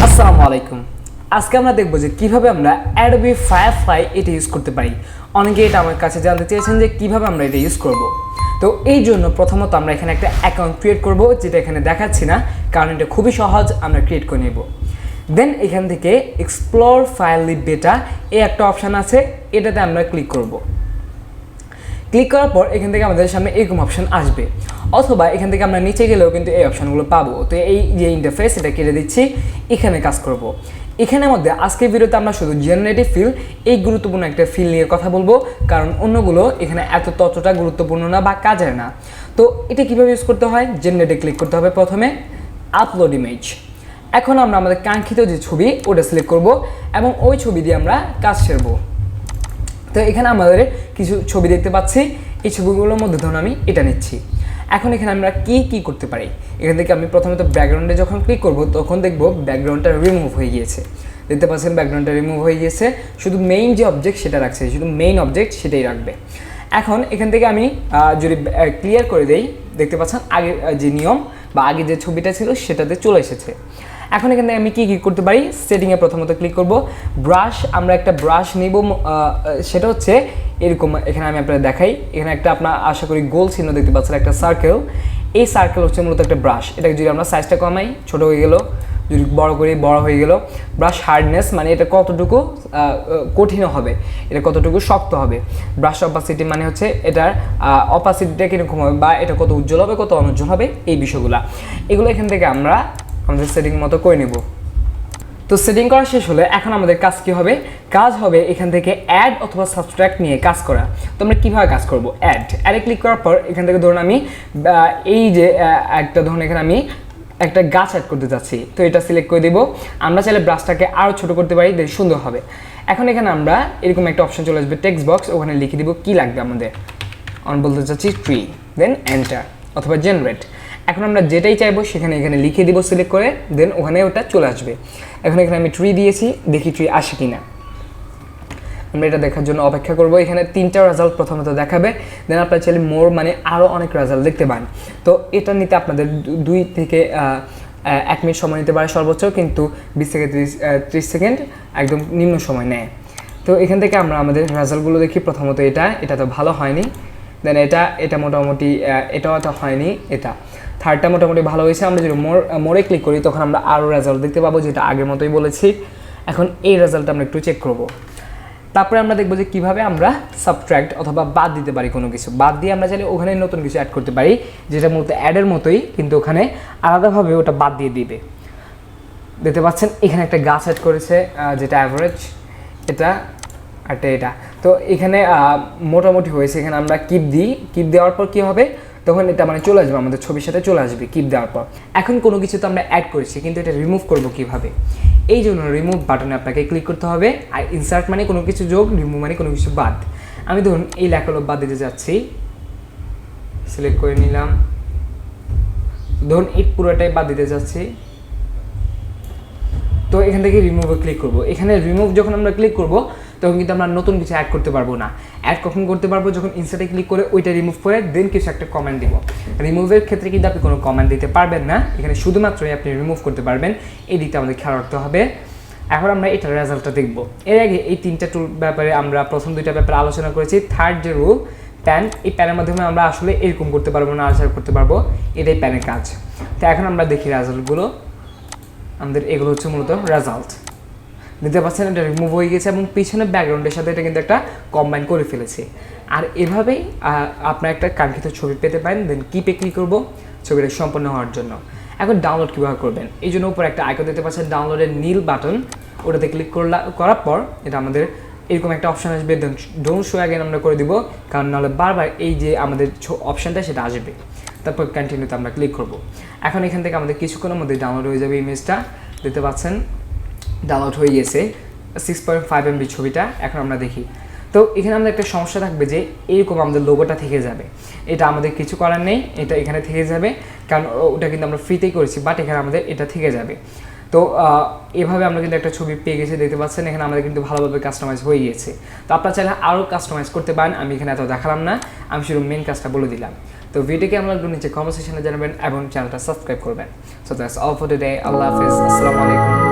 আসসালামু আলাইকুম। আজকে আমরা দেখব যে কিভাবে আমরা Adobe Firefly এটা ইউজ করতে পারি। অনেকে এটা আমার কাছে জানতে চেয়েছেন যে কিভাবে আমরা এটা ইউজ করব। তো এই জন্য প্রথমত আমরা এখানে একটা অ্যাকাউন্ট ক্রিয়েট করব, যেটা এখানে দেখাচ্ছি না কারণ এটা খুবই সহজ, আমরা ক্রিয়েট করে নেব। দেন এখান থেকে এক্সপ্লোর ফাইল বেটা এই একটা অপশান আছে, এটাতে আমরা ক্লিক করব। ক্লিক করার পর এখান থেকে আমাদের সামনে এরকম অপশান আসবে, অথবা এখান থেকে আমরা নিচে গেলেও কিন্তু এই অপশানগুলো পাবো। তো এই যে ইন্টারফেস, এটা কেটে দিচ্ছি, এখানে কাজ করব। এখানের মধ্যে আজকের ভিডিওতে আমরা শুধু জেনারেটিভ ফিল, এই গুরুত্বপূর্ণ একটা ফিল নিয়ে কথা বলবো, কারণ অন্যগুলো এখানে ততটা গুরুত্বপূর্ণ না বা কাজের না। তো এটা কীভাবে ইউজ করতে হয়, জেনারেটে ক্লিক করতে হবে প্রথমে, আপলোড ইমেজ। এখন আমরা আমাদের কাঙ্ক্ষিত যে ছবি ওটা সিলেক্ট করব এবং ওই ছবি দিয়ে আমরা কাজ সেরবো। তো এখানে আমাদের কিছু ছবি দেখতে পাচ্ছি, এই ছবিগুলোর মধ্যে ধরুন আমি এটা নিচ্ছি। এখন এখানে আমরা কি করতে পারি, এখান থেকে আমি প্রথমত ব্যাকগ্রাউন্ডে যখন ক্লিক করব তখন দেখব ব্যাকগ্রাউন্ডটা রিমুভ হয়ে গিয়েছে। দেখতে পাচ্ছেন ব্যাকগ্রাউন্ডটা রিমুভ হয়ে গিয়েছে, শুধু মেইন যে অবজেক্ট সেটা রাখছে, শুধু মেইন অবজেক্ট সেটাই রাখবে। এখন এখান থেকে আমি যদি ক্লিয়ার করে দেই, দেখতে পাচ্ছেন আগে যে নিয়ম বা আগে যে ছবিটা ছিল সেটাতে চলে এসেছে। এখন এখানে আমি কি করতে পারি, সেটিংয়ে প্রথমত ক্লিক করব। ব্রাশ, আমরা একটা ব্রাশ নিব, সেটা হচ্ছে এরকম। এখানে আমি আপনাদের দেখাই, এখানে একটা আপনার আশা করি গোল চিহ্ন দেখতে পাচ্ছেন, একটা সার্কেল। এই সার্কেল হচ্ছে মূলত একটা ব্রাশ। এটাকে যদি আমরা সাইজটা কমাই, ছোট হয়ে গেল, যদি বড় করি বড় হয়ে গেল। ব্রাশ হার্ডনেস মানে এটা কতটুকু কঠিন হবে, এটা কতটুকু শক্ত হবে। ব্রাশ অপাসিটি মানে হচ্ছে এটার অপাসিটিটা কীরকম হবে, বা এটা কত উজ্জ্বল হবে কত অনুজ্জ্বল হবে, এই বিষয়গুলো এগুলো এখান থেকে আমরা আমাদের সেটিং মতো করে নেব। তো সেটিং করা শেষ হলে এখন আমাদের কাজ কি হবে, কাজ হবে এখান থেকে অ্যাড অথবা সাবস্ট্রাক্ট নিয়ে কাজ করা। তো আমরা কীভাবে কাজ করব, অ্যাডে ক্লিক করার পর এখান থেকে ধরুন আমি এই যে একটা ধরুন এখানে আমি একটা গাছ অ্যাড করতে যাচ্ছি, তো এটা সিলেক্ট করে দেবো। আমরা চাইলে ব্রাশটাকে আরও ছোটো করতে পারি, বেশ সুন্দর হবে। এখন এখানে আমরা এরকম একটা অপশন চলে আসবে, টেক্সট বক্স, ওখানে লিখে দিব কী লাগবে আমাদের। আমি বলতে চাচ্ছি ট্রি, দেন এন্টার অথবা জেনারেট। এখন আমরা যেটাই চাইবো সেখানে এখানে লিখে দিব সিলেক্ট করে, দেন ওখানে ওটা চলে আসবে। এখন এখানে আমি ট্রি দিয়েছি, দেখি ট্রি আসে কিনা। আমরা এটা দেখার জন্য অপেক্ষা করব। এখানে 3টা রেজাল্ট প্রথমত দেখাবে, দেন আপনার চাইলে মোর মানে আরও অনেক রেজাল্ট দেখতে পান। তো এটা নিতে আপনাদের 2 থেকে 1 মিনিট সময় নিতে পারে সর্বোচ্চ, কিন্তু 20 থেকে 30 সেকেন্ড একদম নিম্ন সময় নেয়। তো এখান থেকে আমরা আমাদের রেজাল্টগুলো দেখি। প্রথমত এটা তো ভালো হয়নি, দেন এটা মোটামুটি, এটাও তো হয়নি, এটা থার্ডটা মোটামুটি ভালো হয়েছে। আমরা যদি মোড়ে ক্লিক করি তখন আমরা আরও রেজাল্ট দেখতে পাবো, যেটা আগের মতোই বলেছি। এখন এই রেজাল্টটা আমরা একটু চেক করব। তারপরে আমরা দেখবো যে কীভাবে আমরা সাবট্র্যাক্ট অথবা বাদ দিতে পারি। কোনো কিছু বাদ দিয়ে আমরা চাইলে ওখানে নতুন কিছু অ্যাড করতে পারি, যেটা মূলত অ্যাডের মতোই, কিন্তু ওখানে আলাদাভাবে ওটা বাদ দিয়ে দিবে। দেখতে পাচ্ছেন এখানে একটা গাছ অ্যাড করেছে, যেটা অ্যাভারেজ, এটা এটা। তো এখানে মোটামুটি হয়েছে। এখানে আমরা কিপ দিই, কিপ দেওয়ার পর কী হবে, তখন এটা মানে চলে আসবে, আমাদের ছবির সাথে চলে আসবে কিপ দেওয়ার পর। এখন কোনো কিছু তো আমরা অ্যাড করেছি, কিন্তু এটা রিমুভ করবো কীভাবে, এই জন্য রিমুভ বাটনে আপনাকে ক্লিক করতে হবে। আর ইনসার্ট মানে কোনো কিছু যোগ, রিমুভ মানে কোনো কিছু বাদ। আমি ধরুন এই লেখাগুলো বাদ দিতে যাচ্ছি, সিলেক্ট করে নিলাম। ধরুন এই পুরোটাই বাদ দিতে যাচ্ছি, তো এখান থেকে রিমুভে ক্লিক করব। এখানে রিমুভ যখন আমরা ক্লিক করব তখন কিন্তু আমরা নতুন কিছু অ্যাড করতে পারবো না। অ্যাড কখন করতে পারবো, যখন ইনসার্টে ক্লিক করে ওইটা রিমুভ করে দেন কিছু একটা কমেন্ট দিব। রিমুভের ক্ষেত্রে কিন্তু আপনি কোনো কমেন্ট দিতে পারবেন না, এখানে শুধুমাত্রই আপনি রিমুভ করতে পারবেন। এই দিকটা আমাদের খেয়াল রাখতে হবে। এখন আমরা এটার রেজাল্টটা দেখব। এর আগে এই 3টা টুল ব্যাপারে আমরা প্রথম 2টা ব্যাপারে আলোচনা করেছি। থার্ড যে রুল, প্যান, এই প্যানের মাধ্যমে আমরা আসলে এরকম করতে পারবো না, আলোচনা করতে পারবো, এটাই প্যানের কাজ। তো এখন আমরা দেখি রেজাল্টগুলো। আমাদের এগুলো হচ্ছে মূলত রেজাল্ট। দেখতে পাচ্ছেন এটা রিমুভ হয়ে গেছে এবং পিছনের ব্যাকগ্রাউন্ডের সাথে এটা কিন্তু একটা কম্বাইন করে ফেলেছে। আর এভাবেই আপনার একটা কাঙ্ক্ষিত ছবি পেতে পারেন। দেন কিপে ক্লিক করবো ছবিটা সম্পন্ন হওয়ার জন্য। এখন ডাউনলোড কীভাবে করবেন, এই জন্য উপরে একটা আইকন দেখতে পাচ্ছেন ডাউনলোডের নীল বাটন, ওটাতে ক্লিক করার পর এটা আমাদের এরকম একটা অপশান আসবে। দেন ডোন্ট শো অ্যাগেন আমরা করে দিব, কারণ নাহলে বারবার এই যে আমাদের অপশানটা সেটা আসবে। তারপর কন্টিনিউতে আমরা ক্লিক করব। এখন এখান থেকে আমাদের কিছুক্ষণের মধ্যে ডাউনলোড হয়ে যাবে ইমেজটা। দেখতে পাচ্ছেন ডাউনলোড হয়ে গেছে 6.5 MB ছবিটা। এখন আমরা দেখি, তো এখানে আমাদের একটা সমস্যা থাকবে যে এরকম আমাদের লোগোটা থেকে যাবে। এটা আমাদের কিছু করার নেই, এটা এখানে থেকে যাবে, কারণ ওটা কিন্তু আমরা ফ্রিতেই করেছি, বাট এখানে আমাদের এটা থেকে যাবে। তো এভাবে আমরা কিন্তু একটা ছবি পেয়ে গেছি। দেখতে পাচ্ছেন এখানে আমাদের কিন্তু ভালোভাবে কাস্টমাইজ হয়ে গিয়েছে। তো আপনারা চাইলে আরও কাস্টমাইজ করতে পারেন, আমি এখানে এত দেখালাম না, আমি শুধু মেন কাজটা বলে দিলাম। তো ভিডিওকে আমরা নিচে কমেন্ট সেকশনে জানাবেন এবং চ্যানেলটা সাবস্ক্রাইব করবেন। So that's all for today. আল্লাহ হাফেজ, আসসালামু আলাইকুম।